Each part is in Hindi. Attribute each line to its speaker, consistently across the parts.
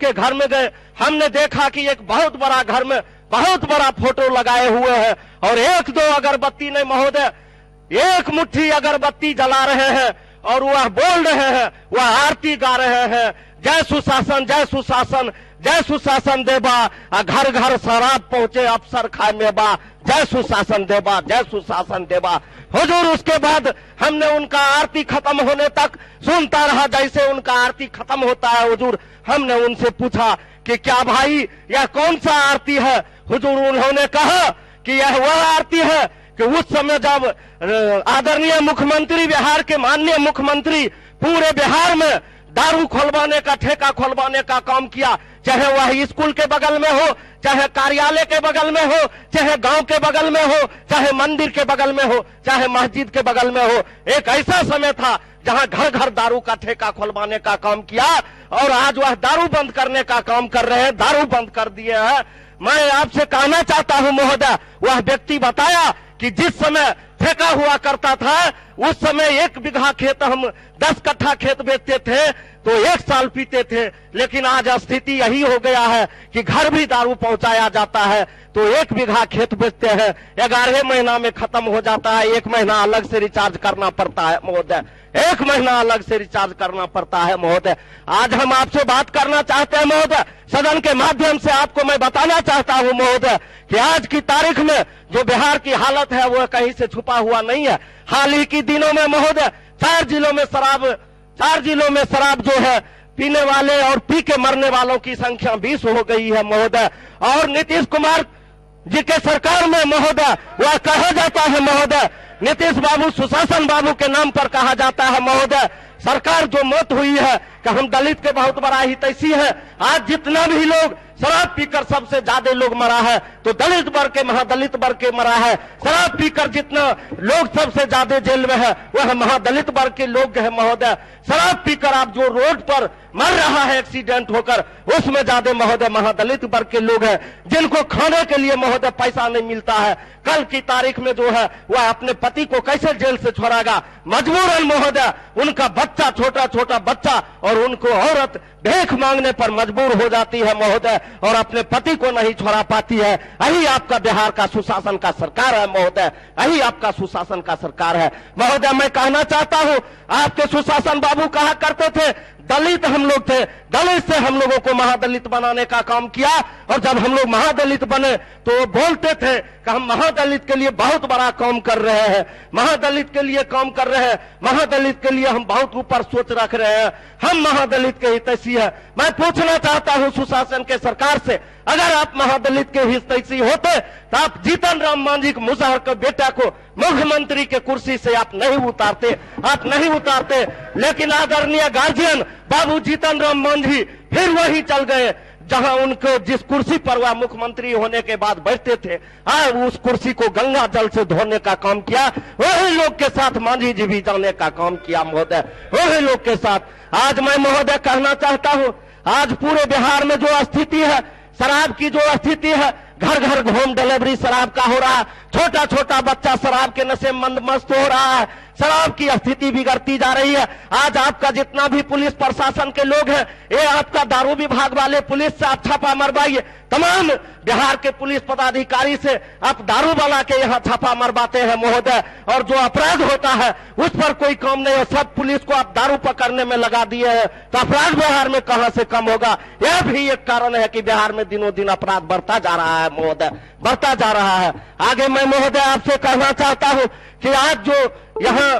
Speaker 1: उसके घर में गए, हमने देखा कि एक बहुत बड़ा घर में बहुत बड़ा फोटो लगाए हुए हैं और एक दो अगरबत्ती नहीं महोदय, एक मुट्ठी अगरबत्ती जला रहे हैं और वह बोल रहे हैं, वह आरती गा रहे हैं, जय सुशासन जय सुशासन जय सुशासन देबा, घर घर शराब पहुंचे अफसर खाए मेवा, जय सुशासन देबा जय सुशासन देबा। हुजूर उसके बाद हमने उनका आरती खत्म होने तक सुनता रहा, जैसे उनका आरती खत्म होता है हुजूर हमने उनसे पूछा कि क्या भाई यह कौन सा आरती है? हुजूर उन्होंने कहा कि यह वह आरती है कि उस समय जब आदरणीय मुख्यमंत्री, बिहार के माननीय मुख्यमंत्री पूरे बिहार में दारू खोलवाने का, ठेका खोलवाने का काम किया, चाहे वह स्कूल के बगल में हो, चाहे कार्यालय के बगल में हो, चाहे गांव के बगल में हो, चाहे मंदिर के बगल में हो, चाहे मस्जिद के बगल में हो। एक ऐसा समय था जहां घर घर दारू का ठेका खोलवाने का काम किया और आज वह दारू बंद करने का काम कर रहे हैं, दारू बंद कर दिए हैं। मैं आपसे कहना चाहता हूं महोदय, वह व्यक्ति बताया कि जिस समय ठेका हुआ करता था उस समय 1 बीघा खेत हम 10 कट्ठा खेत बेचते थे तो 1 साल पीते थे, लेकिन आज स्थिति यही हो गया है कि घर भी दारू पहुंचाया जाता है तो 1 बीघा खेत बेचते हैं, 11 महीना में खत्म हो जाता है, 1 महीना अलग से रिचार्ज करना पड़ता है महोदय, 1 महीना अलग से रिचार्ज करना पड़ता है महोदय। आज हम आपसे बात करना चाहते हैं महोदय, सदन के माध्यम से आपको मैं बताना चाहता हूं महोदय कि आज की तारीख में जो बिहार की हालत है वो कहीं से छुपा हुआ नहीं है। हाल ही के दिनों में महोदय 4 जिलों में शराब जो है पीने वाले और पी के मरने वालों की संख्या 20 हो गई है महोदय। और नीतीश कुमार जी के सरकार में महोदय वह कहा जाता है महोदय, नीतीश बाबू सुशासन बाबू के नाम पर कहा जाता है महोदय। सरकार जो मौत हुई है कि हम दलित के बहुत बड़ा हितैषी है, आज जितना भी लोग शराब पीकर सबसे ज्यादा लोग मरा है तो दलित वर्ग के, महादलित वर्ग के मरा है। शराब पीकर जितना लोग सबसे ज्यादा जेल में है वह महादलित वर्ग के लोग है महोदय। शराब पीकर आप जो रोड पर मर रहा है एक्सीडेंट होकर उसमें ज्यादा महोदय महादलित वर्ग के लोग हैं, जिनको खाने के लिए महोदय पैसा नहीं मिलता है। कल की तारीख में जो है वह अपने पति को कैसे जेल से छोड़ेगा? मजबूरन महोदय उनका बच्चा, छोटा छोटा बच्चा और उनको औरत भीख मांगने पर मजबूर हो जाती है महोदय और अपने पति को नहीं छोड़ा पाती है। यही आपका बिहार का सुशासन का सरकार है महोदय, यही आपका सुशासन का सरकार है महोदय। मैं कहना चाहता हूं, आपके सुशासन बाबू कहा करते थे दलित हम लोग थे, दलित से हम लोगों को महादलित बनाने का काम किया और जब हम लोग महादलित बने तो वो बोलते थे कि हम महादलित के लिए बहुत बड़ा काम कर रहे हैं, महादलित के लिए काम कर रहे हैं, महादलित के लिए हम बहुत ऊपर सोच रख रहे हैं, हम महादलित के हितैषी है। मैं पूछना चाहता हूं सुशासन के सरकार से, अगर आप महादलित के हितैषी होते तो आप जीतन राम मांझी मुजफ्फर के बेटा को मुख्यमंत्री के कुर्सी से आप नहीं उतारते, लेकिन आदरणीय गार्जियन बाबू जीतन राम मांझी फिर वही चल गए जहां उनको जिस कुर्सी पर वह मुख्यमंत्री होने के बाद बैठते थे, उस कुर्सी को गंगा जल से धोने का काम किया। वही लोग के साथ मांझी जी भी जाने का काम किया महोदय, वही लोग के साथ। आज मैं महोदय कहना चाहता हूं, आज पूरे बिहार में जो स्थिति है, शराब की जो स्थिति है, घर घर होम डिलीवरी शराब का हो रहा है, छोटा छोटा बच्चा शराब के नशे में मस्त हो रहा है, शराब की स्थिति बिगड़ती जा रही है। आज आपका जितना भी पुलिस प्रशासन के लोग हैं, ये आपका दारू विभाग वाले पुलिस से आप छापा मरवाइए, तमाम बिहार के पुलिस पदाधिकारी से आप दारू वाला के यहाँ छापा मरवाते हैं महोदय, और जो अपराध होता है उस पर कोई काम नहीं है, सब पुलिस को आप दारू पकड़ने में लगा दिए हैं, तो अपराध बिहार में कहां से कम होगा? यह भी एक कारण है कि बिहार में दिनों दिन अपराध बढ़ता जा रहा है महोदय, बढ़ता जा रहा है। आगे मैं महोदय आपसे कहना चाहता हूं कि आज जो यहाँ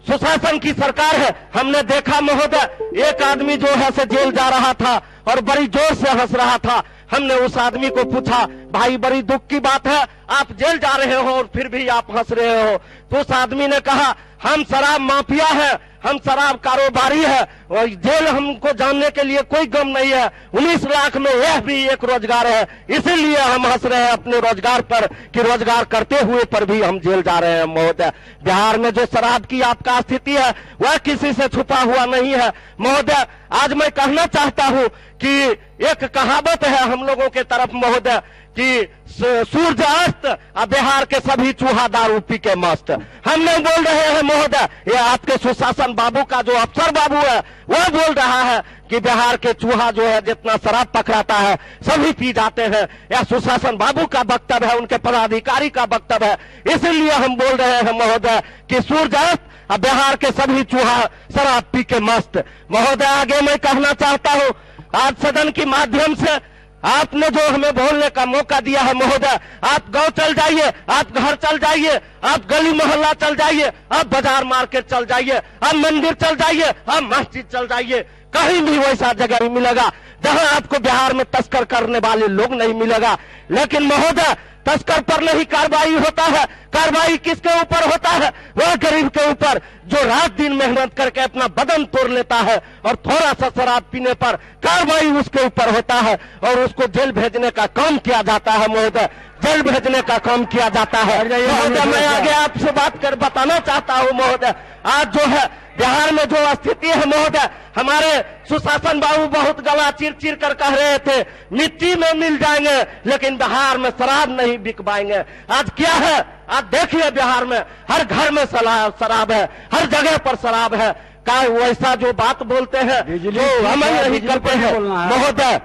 Speaker 1: सुशासन की सरकार है, हमने देखा महोदय एक आदमी जो है से जेल जा रहा था और बड़ी जोर से हंस रहा था। हमने उस आदमी को पूछा, भाई बड़ी दुख की बात है, आप जेल जा रहे हो और फिर भी आप हंस रहे हो? तो उस आदमी ने कहा, हम शराब माफिया है, हम शराब कारोबारी है और जेल हमको जानने के लिए कोई गम नहीं है, 19 लाख में यह भी एक रोजगार है, इसीलिए हम हंस रहे हैं अपने रोजगार पर कि रोजगार करते हुए पर भी हम जेल जा रहे हैं महोदय। बिहार में जो शराब की आपका स्थिति है वह किसी से छुपा हुआ नहीं है महोदय। आज मैं कहना चाहता हूं कि एक कहावत है हम लोगों के तरफ महोदय कि सूर्य अस्त और बिहार के सभी चूहा दारू पी के मस्त। हम नहीं बोल रहे हैं महोदय, ये आपके सुशासन बाबू का जो अफसर बाबू है वह बोल रहा है कि बिहार के चूहा जो है जितना शराब पकड़ाता है सभी पी जाते हैं। यह सुशासन बाबू का वक्तव्य है, उनके पदाधिकारी का वक्तव्य है। इसलिए हम बोल रहे हैं महोदय कि सूर्य अस्त और बिहार के सभी चूहा शराब पी के मस्त। महोदय आगे मैं कहना चाहता हूँ, आज सदन के माध्यम से आपने जो हमें बोलने का मौका दिया है महोदय, आप गांव चल जाइए, आप घर चल जाइए, आप गली मोहल्ला चल जाइए, आप बाजार मार्केट चल जाइए, आप मंदिर चल जाइए, आप मस्जिद चल जाइए, कहीं भी वैसा जगह नहीं मिलेगा जहां आपको बिहार में तस्कर करने वाले लोग नहीं मिलेगा। लेकिन महोदय तस्कर पर नहीं कार्रवाई होता है, कार्रवाई किसके ऊपर होता है? वह गरीब के ऊपर जो रात दिन मेहनत करके अपना बदन तोड़ लेता है और थोड़ा सा शराब पीने पर कार्रवाई उसके ऊपर होता है और उसको जेल भेजने का काम किया जाता है महोदय, जेल भेजने का काम किया जाता है। महोदय मैं आगे आपसे बात कर बताना चाहता हूँ महोदय, आज जो है बिहार में जो स्थिति है महोदय, हमारे सुशासन बाबू बहुत गला चिर चिर कर कह रहे थे मिट्टी में मिल जाएंगे लेकिन बिहार में शराब नहीं बिक पाएंगे। आज क्या है? आज देखिए बिहार में हर घर में शराब है, हर जगह पर शराब है। क्या वैसा जो बात बोलते हैं जो अमल नहीं करते हैं महोदय,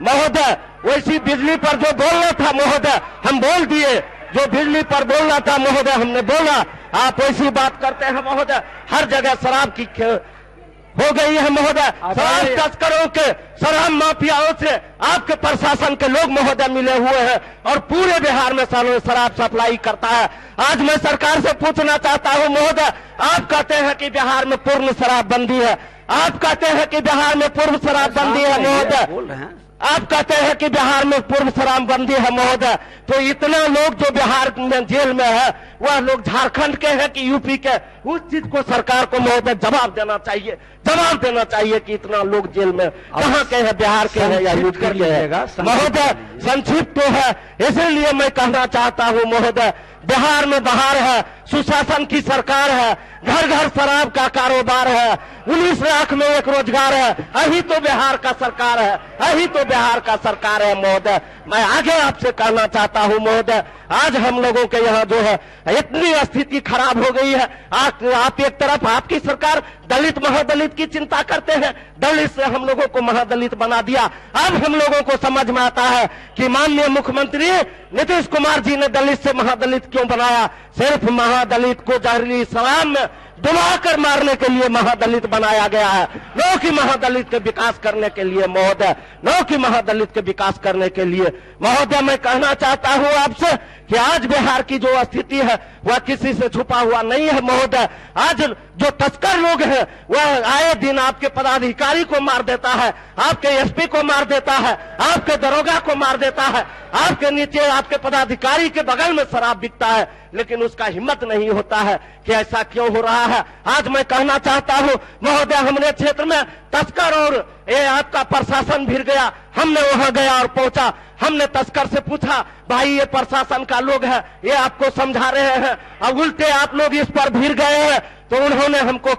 Speaker 1: महोदय वैसी बिजली पर जो बोलना था महोदय हम बोल दिए, जो बिजली पर बोलना था महोदय हमने बोला। आप ऐसी बात करते हैं महोदय, हर जगह शराब की हो गई है महोदय। शराब तस्करों के, शराब माफियाओं से आपके प्रशासन के लोग महोदय मिले हुए हैं और पूरे बिहार में शराब सप्लाई करता है। आज मैं सरकार से पूछना चाहता हूं महोदय, आप कहते हैं कि बिहार में पूर्ण शराबबंदी है, आप कहते हैं कि बिहार में पूर्ण शराबबंदी है महोदय, आप कहते हैं कि बिहार में पूर्व शराबबंदी है महोदय, तो इतना लोग जो बिहार में जेल में है वह लोग झारखंड के हैं कि यूपी के? उस चीज को सरकार को महोदय जवाब देना चाहिए, जवाब देना चाहिए कि इतना लोग जेल में कहाँ के हैं, बिहार के हैं या यूपी के हैं? महोदय संक्षिप्त तो है, इसीलिए मैं कहना चाहता हूँ महोदय बिहार में बहार है, सुशासन की सरकार है, घर घर शराब का कारोबार है, 19 लाख में एक रोजगार है, यही तो बिहार का सरकार है, यही तो बिहार का सरकार है महोदय। मैं आगे आपसे कहना चाहता हूं महोदय, आज हम लोगों के यहाँ जो है इतनी स्थिति खराब हो गई है। आप एक तरफ आपकी सरकार दलित महादलित की चिंता करते हैं, दलित से हम लोगों को महादलित बना दिया। अब हम लोगों को समझ में आता है कि माननीय मुख्यमंत्री नीतीश कुमार जी ने दलित से महादलित क्यों बनाया। सिर्फ महादलित को जहरीली शराब में डुबाकर मारने के लिए महादलित बनाया गया है, न कि महादलित के विकास करने के लिए महोदय, न कि महादलित के विकास करने के लिए महोदय। मैं कहना चाहता हूं आपसे कि आज बिहार की जो स्थिति है वह किसी से छुपा हुआ नहीं है महोदय। आज जो तस्कर लोग हैं वह आए दिन आपके पदाधिकारी को मार देता है, आपके एसपी को मार देता है, आपके दरोगा को मार देता है, आपके नीचे आपके पदाधिकारी के बगल में शराब बिकता है, लेकिन उसका हिम्मत नहीं होता है कि ऐसा क्यों हो रहा है। आज मैं कहना चाहता हूं महोदय, हमारे क्षेत्र में तस्कर और ये आपका प्रशासन भिड़ गया। हमने वहां गया और पहुंचा, हमने तस्कर से पूछा भाई ये प्रशासन का लोग है, ये आपको समझा रहे हैं, अब उल्टे आप लोग इस पर भिड़ गए हैं। तो उन्होंने हमको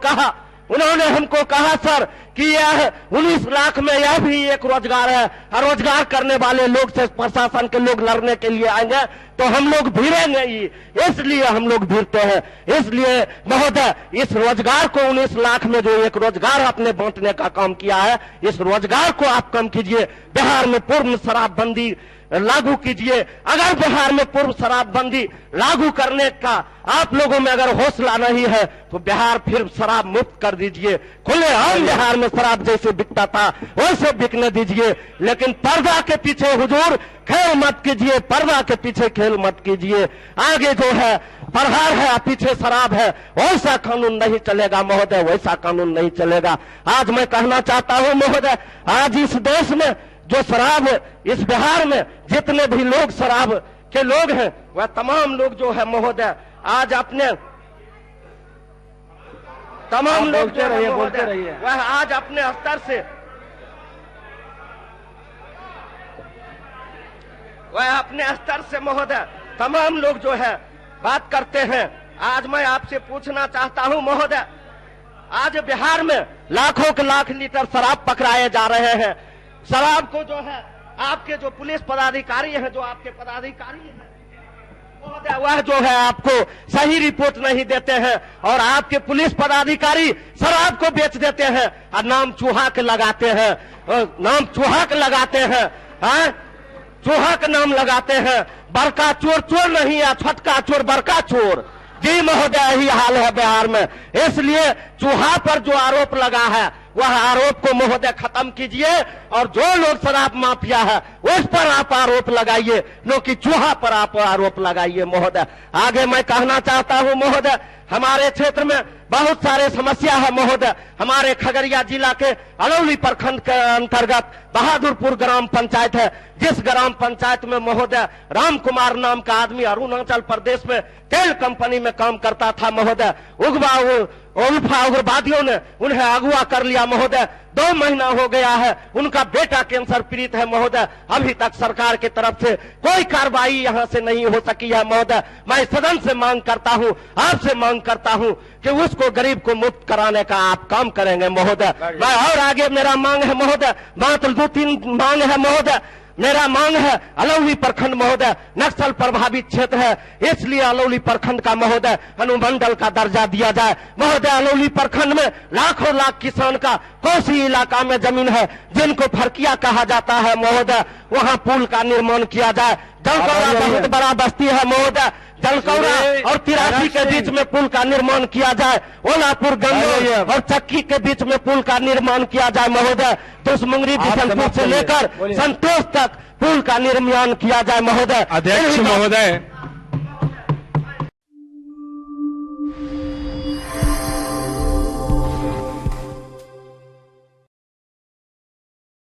Speaker 1: कहा सर कि यह 19 लाख में यह भी एक रोजगार है, और रोजगार करने वाले लोग से प्रशासन के लोग लड़ने के लिए आएंगे तो हम लोग भिड़ेंगे ही, इसलिए हम लोग भिड़ते हैं। इसलिए महोदय इस रोजगार को 19 लाख में जो एक रोजगार आपने बांटने का काम किया है, इस रोजगार को आप कम कीजिए, बिहार में पूर्ण शराबबंदी लागू कीजिए। अगर बिहार में पूर्व शराबबंदी लागू करने का आप लोगों में अगर हौसला नहीं है तो बिहार फिर शराब मुक्त कर दीजिए, खुलेआम बिहार में शराब जैसे बिकता था वैसे बिकने दीजिए। लेकिन पर्दा के पीछे हुजूर खेल मत कीजिए, पर्दा के पीछे खेल मत कीजिए। आगे जो है प्रहार है, पीछे शराब है, वैसा कानून नहीं चलेगा महोदय, वैसा कानून नहीं चलेगा। आज मैं कहना चाहता हूं महोदय, आज इस देश में जो शराब, इस बिहार में जितने भी लोग शराब के लोग हैं वह तमाम लोग जो है महोदय आज अपने तमाम लोग जो है बोलते रहिए वह आज अपने स्तर से महोदय तमाम लोग जो है बात करते हैं। आज मैं आपसे पूछना चाहता हूं महोदय, आज बिहार में लाखों के लाख लीटर शराब पकड़ाए जा रहे हैं। शराब को जो है आपके जो पुलिस पदाधिकारी हैं, जो आपके पदाधिकारी हैं महोदय, वह जो है आपको सही रिपोर्ट नहीं देते हैं और आपके पुलिस पदाधिकारी शराब को बेच देते हैं और नाम चूहा के लगाते हैं, नाम चूहा के लगाते हैं, चूहा का नाम लगाते हैं। बड़का चोर चोर नहीं है, छोटका चोर बड़का चोर। जी महोदय, यही हाल है बिहार में। इसलिए चूहा पर जो आरोप लगा है वह आरोप को महोदय खत्म कीजिए और जो लोग शराब माफिया है उस पर आप आरोप लगाइए, न कि चूहा पर आप आरोप लगाइए महोदय। आगे मैं कहना चाहता हूं महोदय, हमारे क्षेत्र में बहुत सारे समस्या है महोदय। हमारे खगड़िया जिला के अलौली प्रखंड के अंतर्गत बहादुरपुर ग्राम पंचायत है, जिस ग्राम पंचायत में महोदय राम कुमार नाम का आदमी अरुणाचल प्रदेश में तेल कंपनी में काम करता था महोदय। उल्फा उग्रवादियों ने उन्हें अगवा कर लिया महोदय। 2 महीना हो गया है, उनका बेटा कैंसर पीड़ित है महोदय। अभी तक सरकार की तरफ से कोई कार्रवाई यहां से नहीं हो सकी है महोदय। मैं सदन से मांग करता हूं, आपसे मांग करता हूं कि उसको गरीब को मुक्त कराने का आप काम करेंगे महोदय। मैं और आगे मेरा मांग है महोदय, मात्र 2-3 मांग है महोदय। मेरा मांग है अलौली प्रखंड महोदय नक्सल प्रभावित क्षेत्र है, इसलिए अलौली प्रखंड का महोदय अनुमंडल का दर्जा दिया जाए महोदय। अलौली प्रखंड में लाखों लाख किसान का कोसी इलाका में जमीन है जिनको फरकिया कहा जाता है महोदय, वहां पुल का निर्माण किया जाए। जलकौरा बहुत बड़ा बस्ती है महोदय, जलकौरा और 83 के बीच में पुल का निर्माण किया जाए। ओलापुर गंगोर और चक्की के बीच में पुल का निर्माण किया जाए महोदय। दुश्मंगरी बिशनपुर से लेकर संतोष तक पुल का निर्माण किया जाए महोदय।
Speaker 2: अध्यक्ष महोदय,